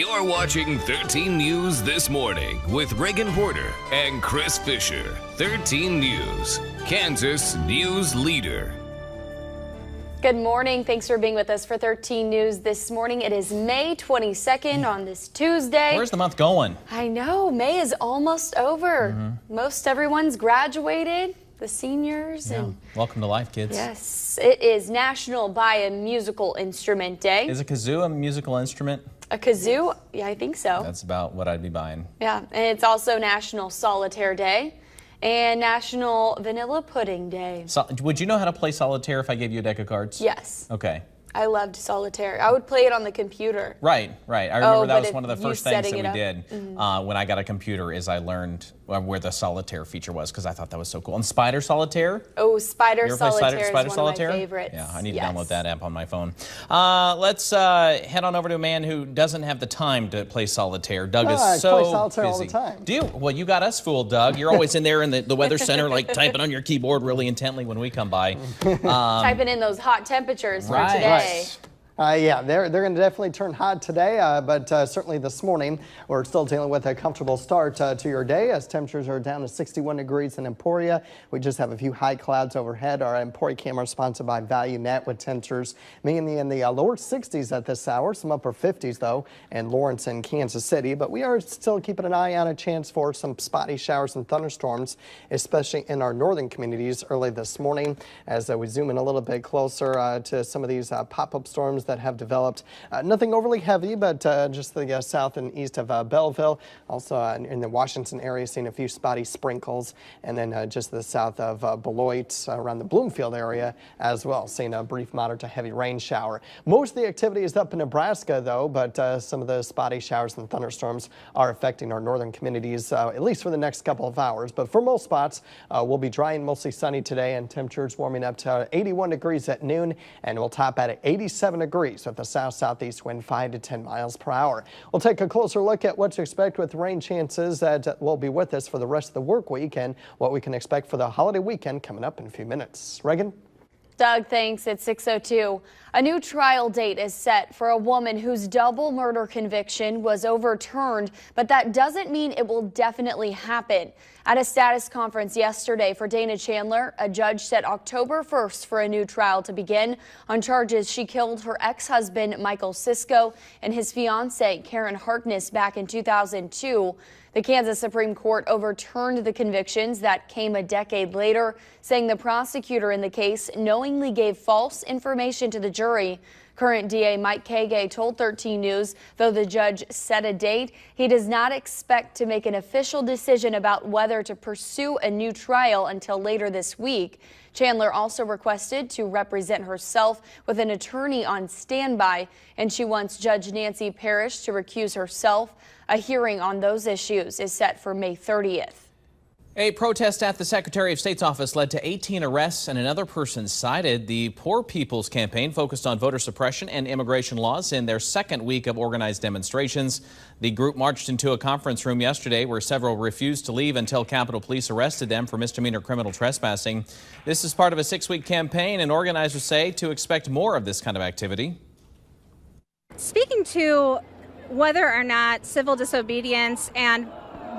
You're watching 13 News This Morning with Reagan Porter and Chris Fisher. 13 News, Kansas news leader. Good morning. Thanks for being with us for 13 News This Morning. It is May 22nd on this Tuesday. Where's the month going? I know. May is almost over. Most everyone's graduated. The seniors. Yeah. Welcome to life, kids. Yes. It is National Buy a Musical Instrument Day. Is a kazoo a musical instrument? A kazoo? Yeah, I think so. That's about what I'd be buying. Yeah. And it's also National Solitaire Day and National Vanilla Pudding Day. So, would you know how to play solitaire if I gave you a deck of cards? Yes. Okay. I loved solitaire. I would play it on the computer. Right. I remember that was one of the first things that we up. did when I got a computer is I learned where the solitaire feature was because I thought that was so cool. And Spider Solitaire? Oh, Spider You ever play Solitaire Spider is one Solitaire? of my favorites. Yeah, I need to download that app on my phone. Let's head on over to a man who doesn't have the time to play solitaire. Doug is so I play solitaire busy. all the time. Do you? Well, you got us fooled, Doug. You're always in there in the Weather Center, like typing on your keyboard really intently when we come by. Typing in those hot temperatures for today. Right. Yeah, they're going to definitely turn hot today, but certainly this morning we're still dealing with a comfortable start to your day as temperatures are down to 61 degrees in Emporia. We just have a few high clouds overhead. Our Emporia camera sponsored by ValueNet with temperatures mainly in the lower 60s at this hour, some upper 50s though in Lawrence and Kansas City. But we are still keeping an eye on a chance for some spotty showers and thunderstorms, especially in our northern communities early this morning as we zoom in a little bit closer to some of these pop-up storms that have developed. Nothing overly heavy, but just the south and east of Belleville. Also in the Washington area, seeing a few spotty sprinkles. And then just the south of Beloit, around the Bloomfield area as well, seeing a brief moderate to heavy rain shower. Most of the activity is up in Nebraska, though, but some of the spotty showers and thunderstorms are affecting our northern communities, at least for the next couple of hours. But for most spots, we'll be dry and mostly sunny today, and temperatures warming up to 81 degrees at noon, and we'll top at 87 degrees with the south-southeast wind 5 to 10 miles per hour. We'll take a closer look at what to expect with rain chances that will be with us for the rest of the work week and what we can expect for the holiday weekend coming up in a few minutes. Reagan? Doug, thanks. It's 6:02. A new trial date is set for a woman whose double murder conviction was overturned, but that doesn't mean it will definitely happen. At a status conference yesterday for Dana Chandler, a judge set October 1st for a new trial to begin on charges she killed her ex-husband Michael Sisko and his fiancée Karen Harkness back in 2002. The Kansas Supreme Court overturned the convictions that came a decade later, saying the prosecutor in the case knowingly gave false information to the jury. Current DA Mike KAB told 13 News, though the judge set a date, he does not expect to make an official decision about whether to pursue a new trial until later this week. Chandler also requested to represent herself with an attorney on standby, and she wants Judge Nancy Parrish to recuse herself. A hearing on those issues is set for May 30th. A protest at the Secretary of State's office led to 18 arrests and another person cited. The Poor People's Campaign focused on voter suppression and immigration laws in their second week of organized demonstrations. The group marched into a conference room yesterday where several refused to leave until Capitol Police arrested them for misdemeanor criminal trespassing. This is part of a 6-week campaign, and organizers say to expect more of this kind of activity. Speaking to whether or not civil disobedience and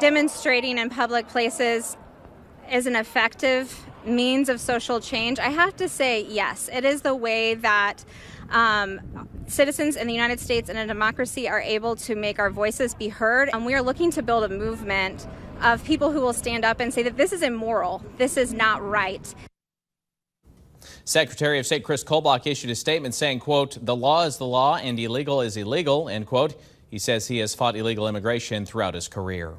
demonstrating in public places is an effective means of social change, I have to say yes. It is the way that citizens in the United States and a democracy are able to make our voices be heard. And we are looking to build a movement of people who will stand up and say that this is immoral, this is not right. Secretary of State Chris Kolbach issued a statement saying, quote, "The law is the law and illegal is illegal," end quote. He says he has fought illegal immigration throughout his career.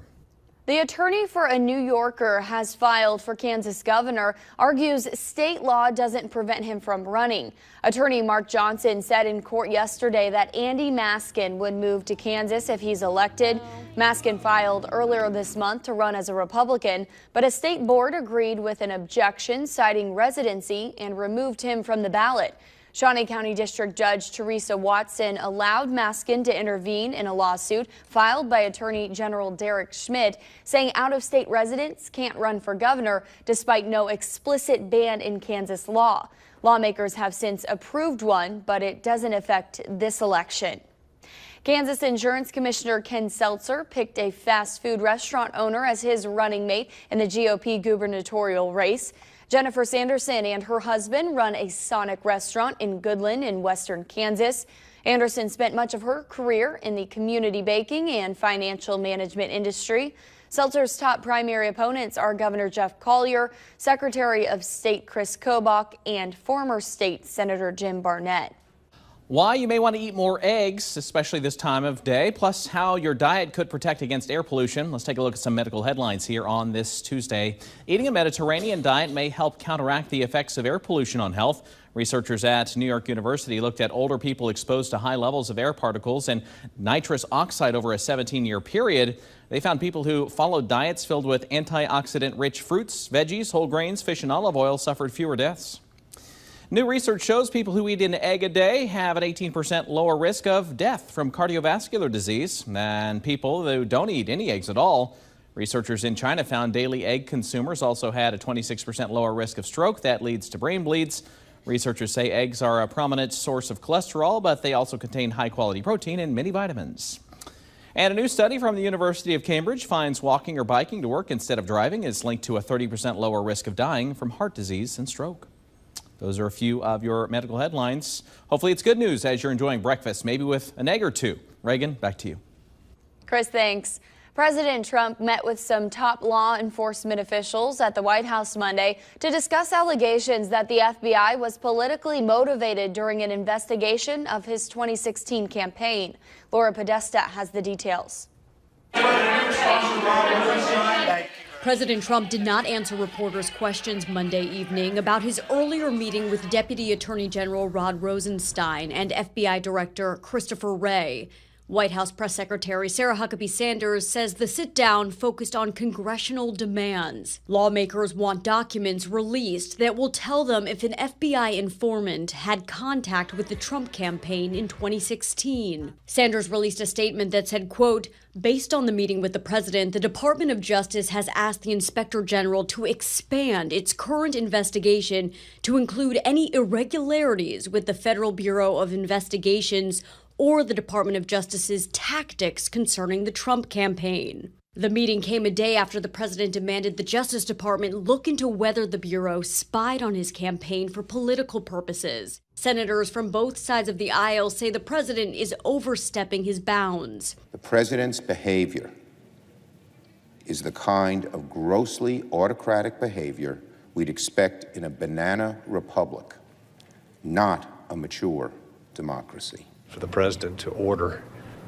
The attorney for a New Yorker has filed for Kansas governor, argues state law doesn't prevent him from running. Attorney Mark Johnson said in court yesterday that Andy Maskin would move to Kansas if he's elected. Maskin filed earlier this month to run as a Republican, but a state board agreed with an objection citing residency and removed him from the ballot. Shawnee County District Judge Teresa Watson allowed Maskin to intervene in a lawsuit filed by Attorney General Derek Schmidt, saying out-of-state residents can't run for governor despite no explicit ban in Kansas law. Lawmakers have since approved one, but it doesn't affect this election. Kansas Insurance Commissioner Ken Seltzer picked a fast food restaurant owner as his running mate in the GOP gubernatorial race. Jennifer Sanderson and her husband run a Sonic restaurant in Goodland in western Kansas. Anderson spent much of her career in the community baking and financial management industry. Seltzer's top primary opponents are Governor Jeff Collier, Secretary of State Chris Kobach, and former state Senator Jim Barnett. Why you may want to eat more eggs, especially this time of day, plus how your diet could protect against air pollution. Let's take a look at some medical headlines here on this Tuesday. Eating a Mediterranean diet may help counteract the effects of air pollution on health. Researchers at New York University looked at older people exposed to high levels of air particles and nitrous oxide over a 17-year period. They found people who followed diets filled with antioxidant-rich fruits, veggies, whole grains, fish, and olive oil suffered fewer deaths. New research shows people who eat an egg a day have an 18% lower risk of death from cardiovascular disease than people who don't eat any eggs at all. Researchers in China found daily egg consumers also had a 26% lower risk of stroke that leads to brain bleeds. Researchers say eggs are a prominent source of cholesterol, but they also contain high-quality protein and many vitamins. And a new study from the University of Cambridge finds walking or biking to work instead of driving is linked to a 30% lower risk of dying from heart disease and stroke. Those are a few of your medical headlines. Hopefully it's good news as you're enjoying breakfast, maybe with an egg or two. Reagan, back to you. Chris, thanks. President Trump met with some top law enforcement officials at the White House Monday to discuss allegations that the FBI was politically motivated during an investigation of his 2016 campaign. Laura Podesta has the details. President Trump did not answer reporters' questions Monday evening about his earlier meeting with Deputy Attorney General Rod Rosenstein and FBI Director Christopher Wray. White House Press Secretary Sarah Huckabee Sanders says the sit-down focused on congressional demands. Lawmakers want documents released that will tell them if an FBI informant had contact with the Trump campaign in 2016. Sanders released a statement that said, quote, "Based on the meeting with the president, the Department of Justice has asked the Inspector General to expand its current investigation to include any irregularities with the Federal Bureau of Investigations or the Department of Justice's tactics concerning the Trump campaign." The meeting came a day after the president demanded the Justice Department look into whether the Bureau spied on his campaign for political purposes. Senators from both sides of the aisle say the president is overstepping his bounds. The president's behavior is the kind of grossly autocratic behavior we'd expect in a banana republic, not a mature democracy. For the president to order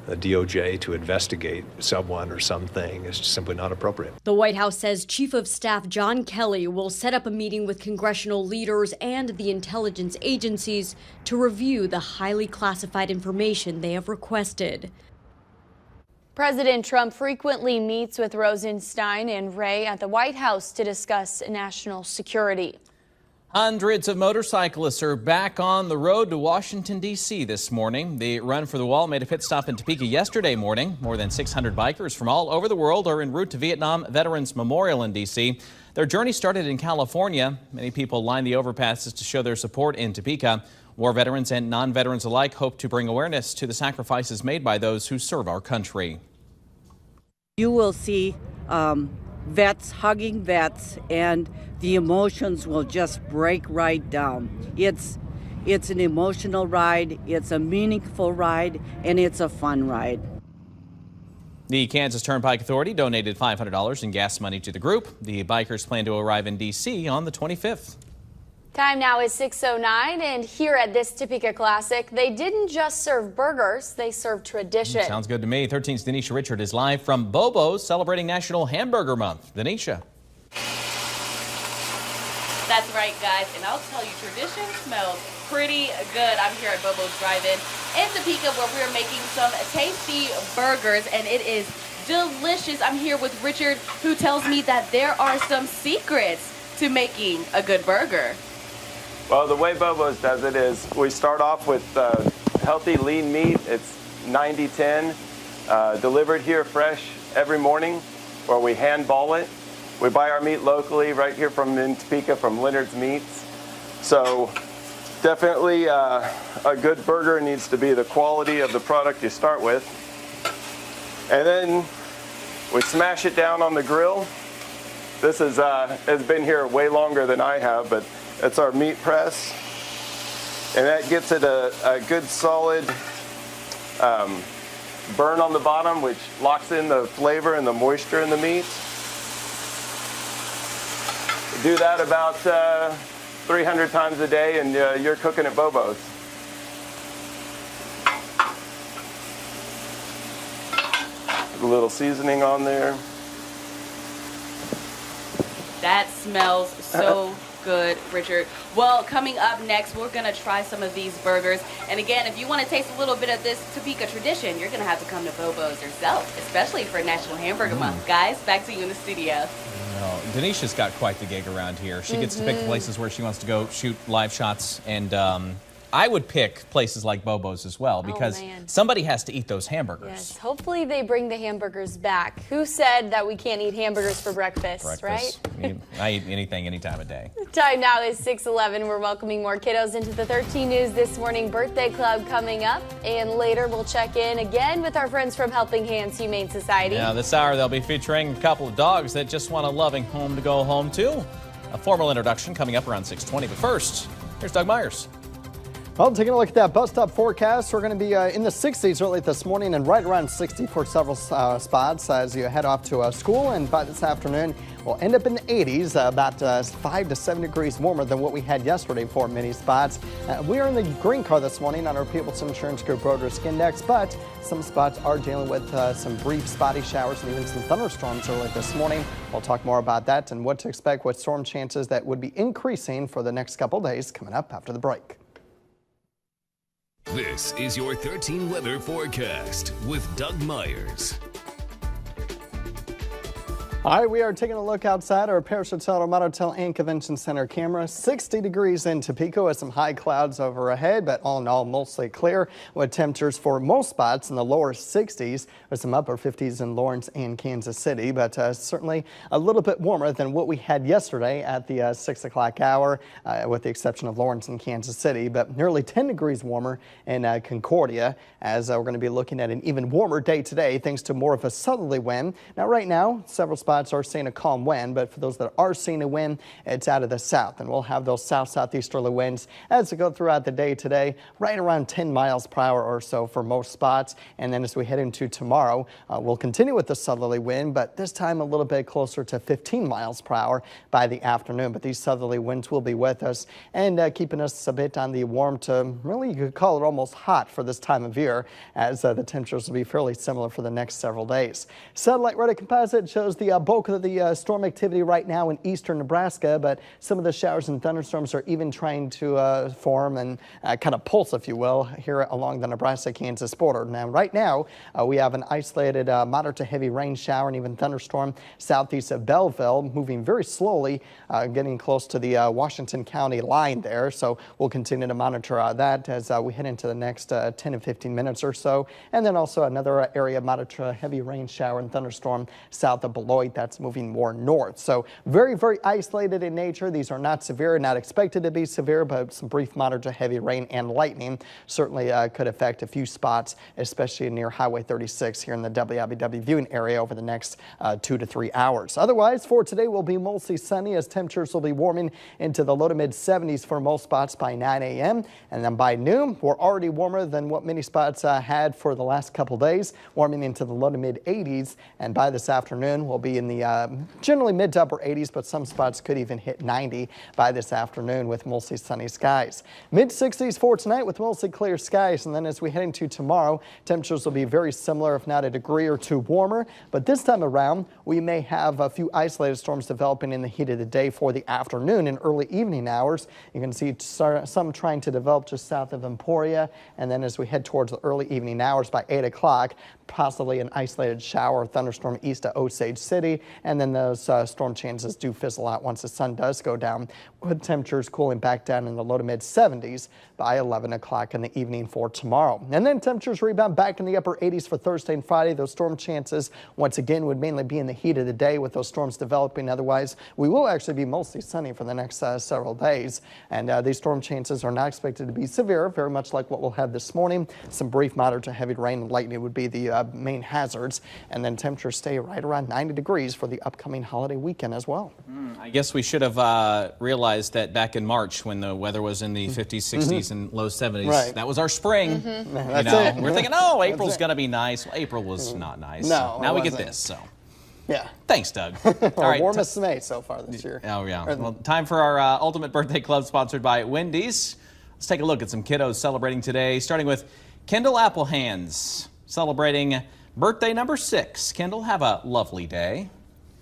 the DOJ to investigate someone or something is simply not appropriate. The White House says Chief of Staff John Kelly will set up a meeting with congressional leaders and the intelligence agencies to review the highly classified information they have requested. President Trump frequently meets with Rosenstein and Wray at the White House to discuss national security. Hundreds of motorcyclists are back on the road to Washington, D.C. this morning. The Run for the Wall made a pit stop in Topeka yesterday morning. More than 600 bikers from all over the world are en route to Vietnam Veterans Memorial in D.C. Their journey started in California. Many people lined the overpasses to show their support in Topeka. War veterans and non-veterans alike hope to bring awareness to the sacrifices made by those who serve our country. You will see vets hugging vets, and the emotions will just break right down. It's an emotional ride, it's a meaningful ride, and it's a fun ride. The Kansas Turnpike Authority donated $500 in gas money to the group. The bikers plan to arrive in D.C. on the 25th. Time now is 6:09, and here at this Topeka Classic, they didn't just serve burgers, they served tradition. Sounds good to me. 13's Denisha Richard is live from Bobo's celebrating National Hamburger Month. Denisha. That's right, guys, and I'll tell you, tradition smells pretty good. I'm here at Bobo's Drive-In in Topeka where we're making some tasty burgers, and it is delicious. I'm here with Richard, who tells me that there are some secrets to making a good burger. Well, the way Bobo's does it is we start off with healthy, lean meat. It's 90-10, delivered here fresh every morning, or we hand ball it. We buy our meat locally right here in Topeka from Leonard's Meats. So Definitely a good burger needs to be the quality of the product you start with. And then we smash it down on the grill. This has been here way longer than I have, but it's our meat press. And that gets it a good solid burn on the bottom, which locks in the flavor and the moisture in the meat. Do that about 300 times a day and you're cooking at Bobo's. A little seasoning on there. That smells so good, Richard. Well, coming up next, we're going to try some of these burgers. And again, if you want to taste a little bit of this Topeka tradition, you're going to have to come to Bobo's yourself, especially for National Hamburger Month. Guys, back to you in the studio. Well, Denisha's got quite the gig around here. She gets to pick the places where she wants to go shoot live shots, and I would pick places like Bobo's as well, because somebody has to eat those hamburgers. Yes, hopefully they bring the hamburgers back. Who said that we can't eat hamburgers for breakfast, right? I eat anything, any time of day. Time now is 6:11. We're welcoming more kiddos into the 13 News This Morning Birthday Club coming up. And later we'll check in again with our friends from Helping Hands Humane Society. Now this hour they'll be featuring a couple of dogs that just want a loving home to go home to. A formal introduction coming up around 6:20. But first, here's Doug Myers. Well, taking a look at that bus stop forecast, we're going to be in the 60s early this morning and right around 60 for several spots as you head off to school. And by this afternoon, we'll end up in the 80s, about 5 to 7 degrees warmer than what we had yesterday for many spots. We are in the green car this morning on our People's Insurance Group Road Risk Index, but some spots are dealing with some brief spotty showers and even some thunderstorms early this morning. We'll talk more about that and what to expect with storm chances that would be increasing for the next couple days coming up after the break. This is your 13 weather forecast with Doug Myers. All right, we are taking a look outside our Parish Hotel, Motel and Convention Center camera. 60 degrees in Topeka with some high clouds overhead, but all in all, mostly clear with temperatures for most spots in the lower 60s with some upper 50s in Lawrence and Kansas City, but certainly a little bit warmer than what we had yesterday at the 6 o'clock hour, with the exception of Lawrence and Kansas City, but nearly 10 degrees warmer in Concordia, as we're going to be looking at an even warmer day today thanks to more of a southerly wind. Now, right now, several spots are seeing a calm wind, but for those that are seeing a wind, it's out of the south, and we'll have those southeasterly winds as we go throughout the day today, right around 10 miles per hour or so for most spots. And then as we head into tomorrow, we'll continue with the southerly wind, but this time a little bit closer to 15 miles per hour by the afternoon. But these southerly winds will be with us and keeping us a bit on the warm to really, you could call it almost hot for this time of year, as the temperatures will be fairly similar for the next several days. Satellite radar composite shows the bulk of the storm activity right now in eastern Nebraska, but some of the showers and thunderstorms are even trying to form and kind of pulse, if you will, here along the Nebraska-Kansas border. Now, right now, we have an isolated moderate to heavy rain shower and even thunderstorm southeast of Belleville, moving very slowly, getting close to the Washington County line there. So we'll continue to monitor that as we head into the next 10 to 15 minutes or so. And then also another area of moderate to heavy rain shower and thunderstorm south of Beloit. That's moving more north. So very, very isolated in nature. These are not severe, not expected to be severe, but some brief moderate to heavy rain and lightning certainly could affect a few spots, especially near Highway 36 here in the WIBW viewing area over the next 2 to 3 hours. Otherwise, for today will be mostly sunny as temperatures will be warming into the low to mid 70s for most spots by 9 a.m. And then by noon, we're already warmer than what many spots had for the last couple days, warming into the low to mid 80s. And by this afternoon, we'll be in the generally mid to upper 80s, but some spots could even hit 90 by this afternoon with mostly sunny skies. Mid 60s for tonight with mostly clear skies. And then as we head into tomorrow, temperatures will be very similar, if not a degree or two warmer. But this time around, we may have a few isolated storms developing in the heat of the day for the afternoon and early evening hours. You can see some trying to develop just south of Emporia. And then as we head towards the early evening hours by 8 o'clock, possibly an isolated shower or thunderstorm east of Osage City. today, and then those storm chances do fizzle out once the sun does go down, with temperatures cooling back down in the low to mid 70s by 11 o'clock in the evening for tomorrow. And then temperatures rebound back in the upper 80s for Thursday and Friday. Those storm chances once again would mainly be in the heat of the day with those storms developing. Otherwise, we will actually be mostly sunny for the next several days. And these storm chances are not expected to be severe, very much like what we'll have this morning. Some brief moderate to heavy rain and lightning would be the main hazards. And then temperatures stay right around 90 degrees for the upcoming holiday weekend as well. I guess we should have realized that back in March when the weather was in the 50s, 60s, and low 70s. Right. That was our spring. That's it. We're thinking, oh, April's going to be nice. Well, April was not nice. No, now it we get wasn't. this. So Yeah. thanks, Doug. All right. Warmest May so far this year. Oh, yeah. Well, time for our Ultimate Birthday Club sponsored by Wendy's. Let's take a look at some kiddos celebrating today, starting with Kendall Applehands, celebrating birthday number 6. Kendall, have a lovely day.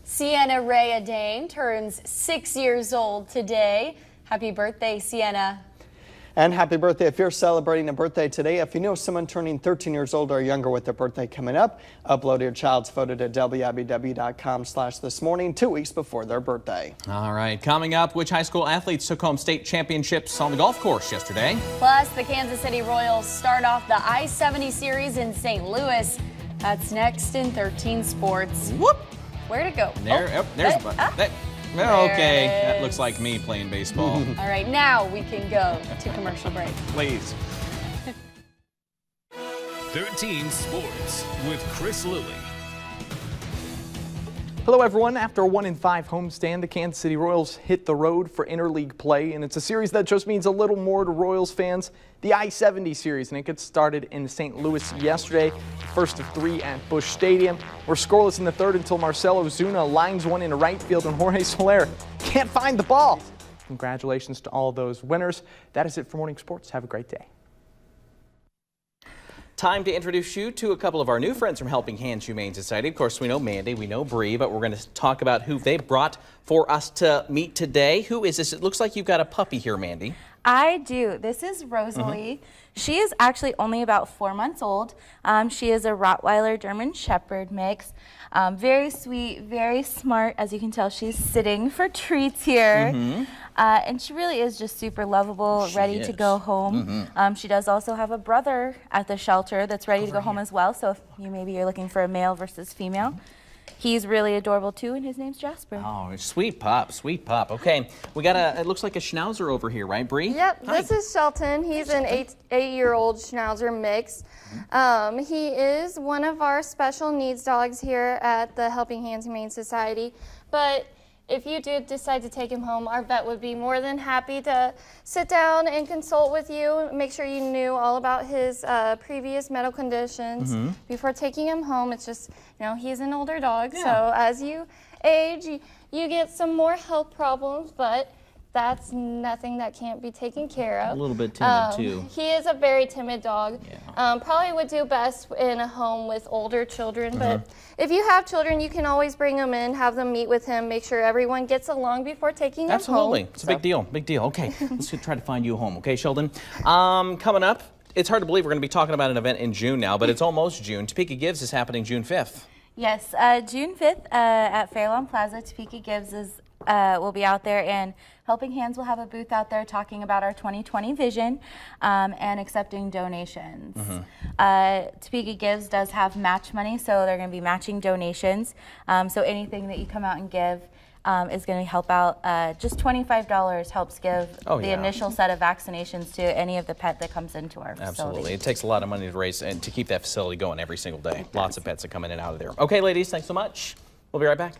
Sienna Ray Adane turns 6 years old today. Happy birthday, Sienna. And happy birthday if you're celebrating a birthday today. If you know someone turning 13 years old or younger with their birthday coming up, upload your child's photo to WIBW.com/thismorning 2 weeks before their birthday. All right, coming up, which high school athletes took home state championships on the golf course yesterday? Plus, the Kansas City Royals start off the I-70 series in St. Louis. That's next in 13 Sports. Whoop! Where'd it go? There's a button. Okay, that looks like me playing baseball. All right, now we can go to commercial break. Please. 13 Sports with Chris Lilly. Hello everyone. After a 1-5 homestand, the Kansas City Royals hit the road for interleague play, and it's a series that just means a little more to Royals fans. The I-70 series, and it gets started in St. Louis yesterday, first of 3 at Busch Stadium. We're scoreless in the third until Marcell Ozuna lines one into right field, and Jorge Soler can't find the ball. Congratulations to all those winners. That is it for Morning Sports. Have a great day. Time to introduce you to a couple of our new friends from Helping Hands Humane Society. Of course, we know Mandy, we know Bree, but we're going to talk about who they brought for us to meet today. Who is this? It looks like you've got a puppy here, Mandy. I do. This is Rosalie. She is actually only about 4 months old. She is a Rottweiler German Shepherd mix. Very sweet, very smart. As you can tell, she's sitting for treats here. And she really is just super lovable, ready to go home. She does also have a brother at the shelter that's ready to go home as well. So if you're looking for a male versus female, he's really adorable too, and his name's Jasper. Oh, sweet pup, sweet pup. Okay, we got it looks like a Schnauzer over here, right, Bree? Yep, this is Shelton. He's an eight-year-old Schnauzer mix. He is one of our special needs dogs here at the Helping Hands Humane Society, but if you do decide to take him home, our vet would be more than happy to sit down and consult with you, make sure you knew all about his previous medical conditions before taking him home. It's just, he's an older dog, so as you age, you get some more health problems, but that's nothing that can't be taken care of. A little bit timid, too. He is a very timid dog. Probably would do best in a home with older children, but if you have children, you can always bring them in, have them meet with him, make sure everyone gets along before taking them home. Absolutely. It's a big deal, big deal. Okay, let's try to find you a home, okay, Sheldon? Coming up, it's hard to believe we're going to be talking about an event in June now, but it's almost June. Topeka Gives is happening June 5th. Yes, June 5th at Fairlawn Plaza, Topeka Gives will be out there, and Helping Hands will have a booth out there talking about our 2020 vision and accepting donations. Topeka Gives does have match money, so they're going to be matching donations. So anything that you come out and give is going to help out. Just $25 helps give the initial set of vaccinations to any of the pet that comes into our facility. Absolutely. It takes a lot of money to raise and to keep that facility going every single day. Lots of pets that come in and out of there. Okay, ladies, thanks so much. We'll be right back.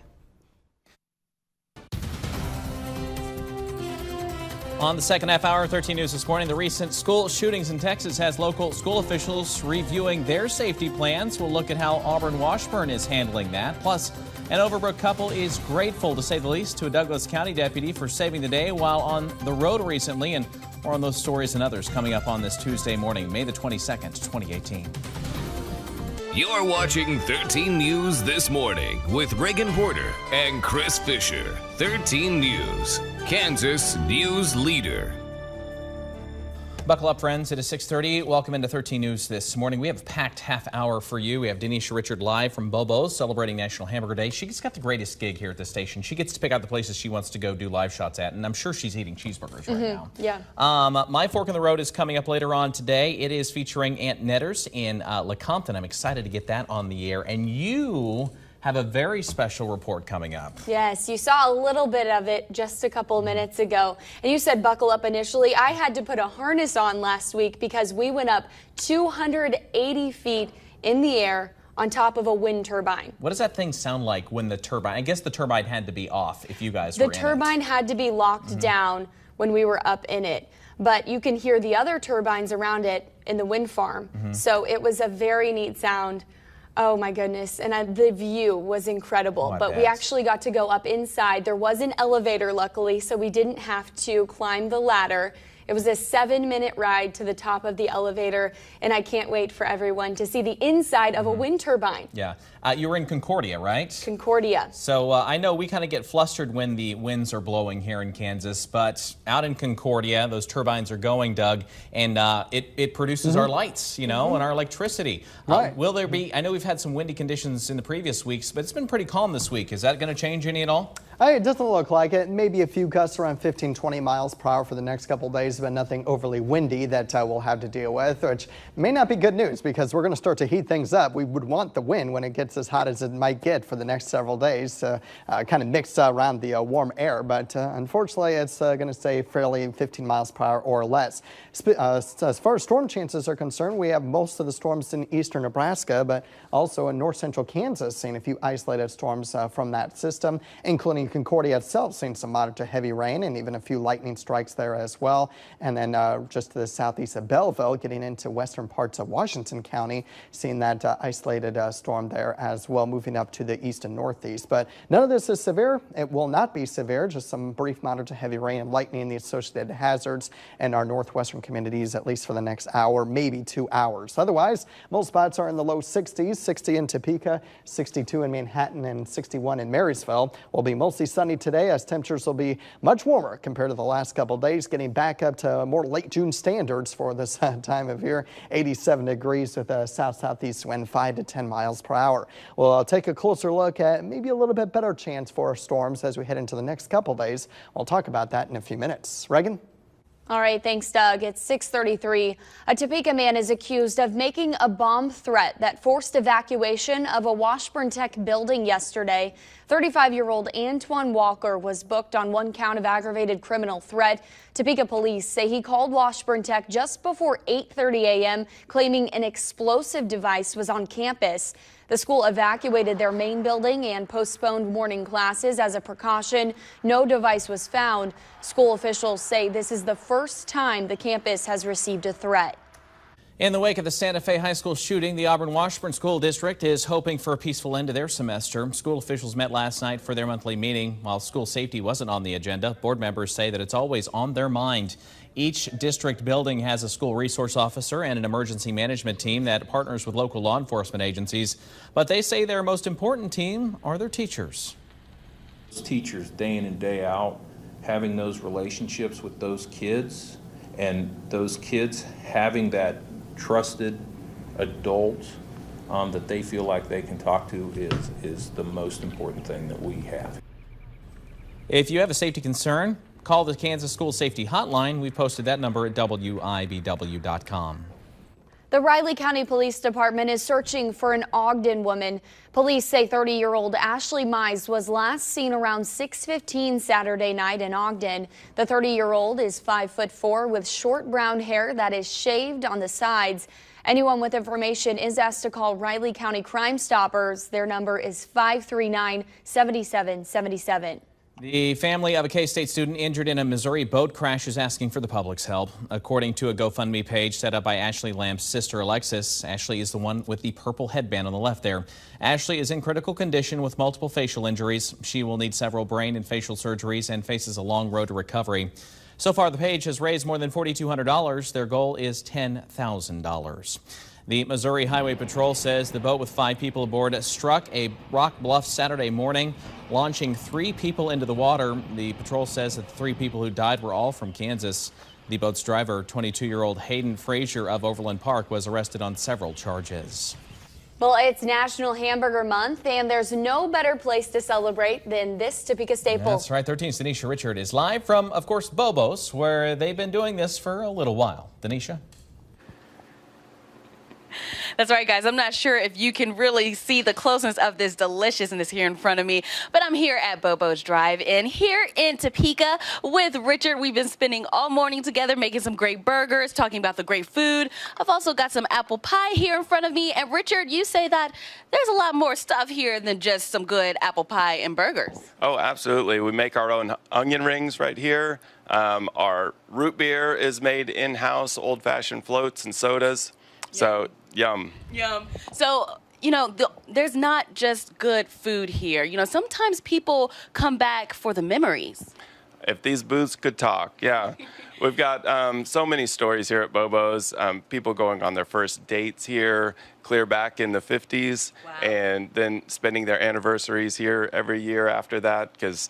On the second half hour, 13 News this morning, the recent school shootings in Texas has local school officials reviewing their safety plans. We'll look at how Auburn Washburn is handling that. Plus, an Overbrook couple is grateful, to say the least, to a Douglas County deputy for saving the day while on the road recently. And more on those stories and others coming up on this Tuesday morning, May the 22nd, 2018. You're watching 13 News This Morning with Reagan Porter and Chris Fisher. 13 News, Kansas News Leader. Buckle up, friends. It is 6:30. Welcome into 13 News this morning. We have a packed half hour for you. We have Denisha Richard live from Bobo's celebrating National Hamburger Day. She's got the greatest gig here at the station. She gets to pick out the places she wants to go do live shots at, and I'm sure she's eating cheeseburgers right now. Yeah. My Fork in the Road is coming up later on today. It is featuring Aunt Netters in Lecompton. I'm excited to get that on the air, and you have a very special report coming up. Yes, you saw a little bit of it just a couple of minutes ago. And you said buckle up initially. I had to put a harness on last week because we went up 280 feet in the air on top of a wind turbine. What does that thing sound like when the turbine, I guess the turbine had to be off if you guys were in it. The turbine had to be locked down when we were up in it. But you can hear the other turbines around it in the wind farm. So it was a very neat sound. Oh my goodness, and the view was incredible, but we actually got to go up inside. There was an elevator, luckily, so we didn't have to climb the ladder. It was a 7-minute ride to the top of the elevator, and I can't wait for everyone to see the inside of a wind turbine. Yeah. You were in Concordia, right? Concordia. So I know we kind of get flustered when the winds are blowing here in Kansas, but out in Concordia, those turbines are going, Doug, and it produces our lights, you know, and our electricity. Right. Will there be, I know we've had some windy conditions in the previous weeks, but it's been pretty calm this week. Is that going to change any at all? It doesn't look like it. Maybe a few gusts around 15, 20 miles per hour for the next couple of days, but nothing overly windy that we'll have to deal with, which may not be good news because we're going to start to heat things up. We would want the wind when it gets as hot as it might get for the next several days, kind of mixed around the warm air, but unfortunately it's going to stay fairly 15 miles per hour or less. As far as storm chances are concerned, we have most of the storms in eastern Nebraska, but also in north central Kansas, seeing a few isolated storms from that system, including Concordia itself, seeing some moderate to heavy rain and even a few lightning strikes there as well. And then just to the southeast of Belleville, getting into western parts of Washington County, seeing that isolated storm there as well, moving up to the east and northeast. But none of this is severe. It will not be severe, just some brief moderate to heavy rain and lightning, the associated hazards in our northwestern communities, at least for the next hour, maybe 2 hours. Otherwise, most spots are in the low 60s, 60 in Topeka, 62 in Manhattan, and 61 in Marysville. Will be mostly sunny today as temperatures will be much warmer compared to the last couple of days, getting back up to more late June standards for this time of year. 87 degrees with a south-southeast wind 5 to 10 miles per hour. We'll take a closer look at maybe a little bit better chance for storms as we head into the next couple of days. We'll talk about that in a few minutes. Reagan? All right, thanks, Doug. It's 6:33. A Topeka man is accused of making a bomb threat that forced evacuation of a Washburn Tech building yesterday. 35-year-old Antoine Walker was booked on one count of aggravated criminal threat. Topeka police say he called Washburn Tech just before 8:30 a.m., claiming an explosive device was on campus. The school evacuated their main building and postponed morning classes as a precaution. No device was found. School officials say this is the first time the campus has received a threat. In the wake of the Santa Fe High School shooting, the Auburn-Washburn School District is hoping for a peaceful end to their semester. School officials met last night for their monthly meeting. While school safety wasn't on the agenda, board members say that it's always on their mind. Each district building has a school resource officer and an emergency management team that partners with local law enforcement agencies. But they say their most important team are their teachers. Teachers, day in and day out, having those relationships with those kids, and those kids having that trusted adult that they feel like they can talk to is the most important thing that we have. If you have a safety concern, call the Kansas School Safety Hotline. We posted that number at WIBW.com. The Riley County Police Department is searching for an Ogden woman. Police say 30-year-old Ashley Mize was last seen around 6:15 Saturday night in Ogden. The 30-year-old is 5'4" with short brown hair that is shaved on the sides. Anyone with information is asked to call Riley County Crime Stoppers. Their number is 539-7777. The family of a K-State student injured in a Missouri boat crash is asking for the public's help. According to a GoFundMe page set up by Ashley Lamb's sister Alexis, Ashley is the one with the purple headband on the left there. Ashley is in critical condition with multiple facial injuries. She will need several brain and facial surgeries and faces a long road to recovery. So far, the page has raised more than $4,200. Their goal is $10,000. The Missouri Highway Patrol says the boat with 5 people aboard struck a rock bluff Saturday morning, launching 3 people into the water. The patrol says that the 3 people who died were all from Kansas. The boat's driver, 22-year-old Hayden Frazier of Overland Park, was arrested on several charges. Well, it's National Hamburger Month, and there's no better place to celebrate than this Topeka staple. That's right. 13's Denisha Richard is live from, of course, Bobo's, where they've been doing this for a little while. Denisha? That's right, guys. I'm not sure if you can really see the closeness of this deliciousness here in front of me, but I'm here at Bobo's Drive-In here in Topeka with Richard. We've been spending all morning together making some great burgers, talking about the great food. I've also got some apple pie here in front of me. And Richard, you say that there's a lot more stuff here than just some good apple pie and burgers. Oh, absolutely. We make our own onion rings right here. Our root beer is made in-house, old-fashioned floats and sodas. So, yum. Yum. So, there's not just good food here. Sometimes people come back for the memories. If these booths could talk, yeah. We've got so many stories here at Bobo's. People going on their first dates here, clear back in the 50s, wow. And then spending their anniversaries here every year after that, because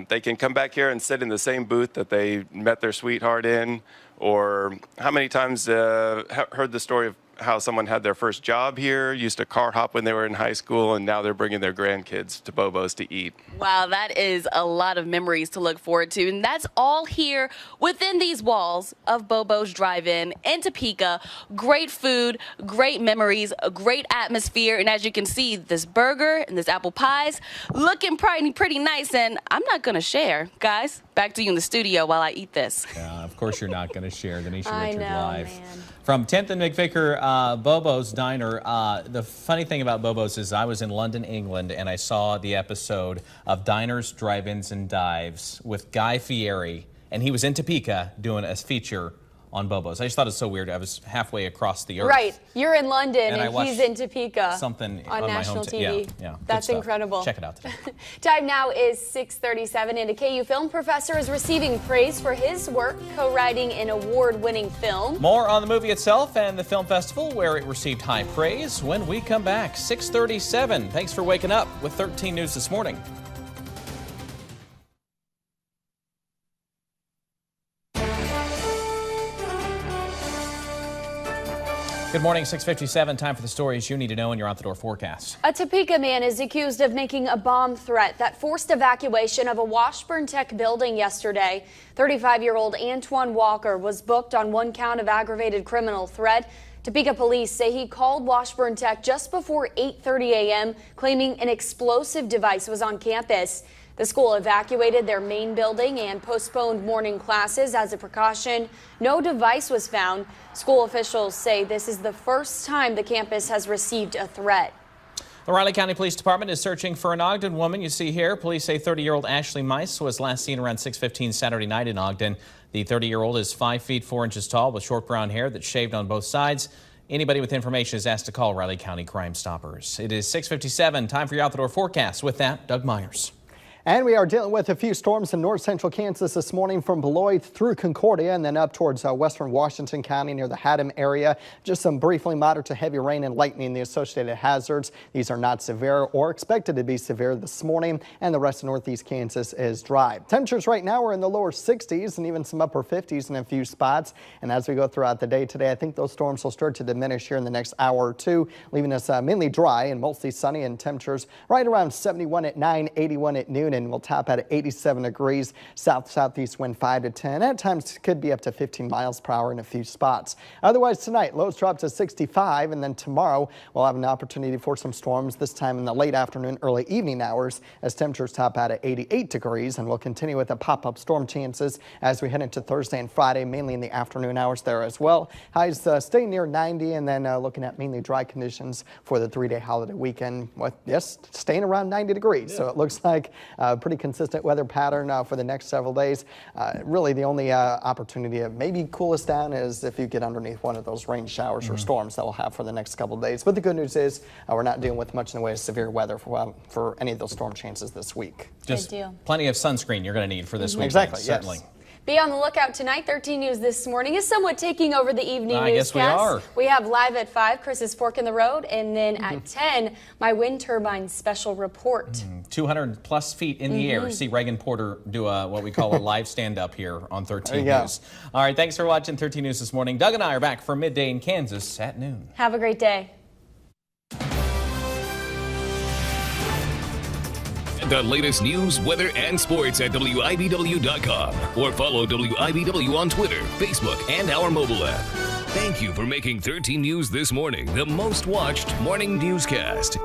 they can come back here and sit in the same booth that they met their sweetheart in. Or how many times heard the story of how someone had their first job here, used to car hop when they were in high school, and now they're bringing their grandkids to Bobo's to eat. Wow, that is a lot of memories to look forward to. And that's all here within these walls of Bobo's Drive-In in Topeka. Great food, great memories, a great atmosphere. And as you can see, this burger and this apple pie's looking pretty nice. And I'm not going to share. Guys, back to you in the studio while I eat this. Yeah, of course you're not going to share. Denisha Richard know, live. Man. From 10th and McVicker, Bobo's Diner. The funny thing about Bobo's is I was in London, England, and I saw the episode of Diners, Drive-Ins, and Dives with Guy Fieri, and he was in Topeka doing a feature on Bobo's. I just thought it was so weird. I was halfway across the earth. Right. You're in London and I he's in Topeka. Something on national TV. Yeah. That's incredible. Check it out today. Time now is 6:37, and a KU film professor is receiving praise for his work co-writing an award-winning film. More on the movie itself and the film festival where it received high praise when we come back. 6:37. Thanks for waking up with 13 News This Morning. Good morning, 6:57. Time for the stories you need to know in your out-the-door forecast. A Topeka man is accused of making a bomb threat that forced evacuation of a Washburn Tech building yesterday. 35-year-old Antoine Walker was booked on 1 count of aggravated criminal threat. Topeka police say he called Washburn Tech just before 8:30 a.m., claiming an explosive device was on campus. The school evacuated their main building and postponed morning classes as a precaution. No device was found. School officials say this is the first time the campus has received a threat. The Riley County Police Department is searching for an Ogden woman you see here. Police say 30-year-old Ashley Mice was last seen around 6:15 Saturday night in Ogden. The 30-year-old is 5 feet 4 inches tall with short brown hair that's shaved on both sides. Anybody with information is asked to call Riley County Crime Stoppers. It is 6:57. Time for your out-the-door forecast. With that, Doug Myers. And we are dealing with a few storms in north central Kansas this morning from Beloit through Concordia and then up towards western Washington County near the Haddam area. Just some briefly moderate to heavy rain and lightning, the associated hazards. These are not severe or expected to be severe this morning, and the rest of northeast Kansas is dry. Temperatures right now are in the lower 60s and even some upper 50s in a few spots. And as we go throughout the day today, I think those storms will start to diminish here in the next hour or two, leaving us mainly dry and mostly sunny, and temperatures right around 71 at 9, 81 at noon. And we'll top at 87 degrees. Southeast wind 5 to 10. At times could be up to 15 miles per hour in a few spots. Otherwise tonight, lows drop to 65, and then tomorrow we'll have an opportunity for some storms, this time in the late afternoon, early evening hours, as temperatures top out at 88 degrees, and we'll continue with the pop-up storm chances as we head into Thursday and Friday, mainly in the afternoon hours there as well. Highs stay near 90, and then looking at mainly dry conditions for the 3-day holiday weekend, with yes, staying around 90 degrees. Yeah. So it looks like pretty consistent weather pattern for the next several days. Really the only opportunity to maybe cool us down is if you get underneath one of those rain showers or storms that we'll have for the next couple of days. But the good news is we're not dealing with much in the way of severe weather for any of those storm chances this week. Just plenty of sunscreen you're going to need for this weekend. Exactly, certainly. Yes. Be on the lookout tonight. 13 News This Morning is somewhat taking over the evening newscast. I guess we are. We have live at 5, Chris's Fork in the Road, and then at 10, my wind turbine special report. 200 plus feet in the air. See Reagan Porter do what we call a live stand-up here on 13 News. All right, thanks for watching 13 News This Morning. Doug and I are back for Midday in Kansas at noon. Have a great day. The latest news, weather, and sports at WIBW.com or follow WIBW on Twitter, Facebook, and our mobile app. Thank you for making 13 News This Morning the most watched morning newscast.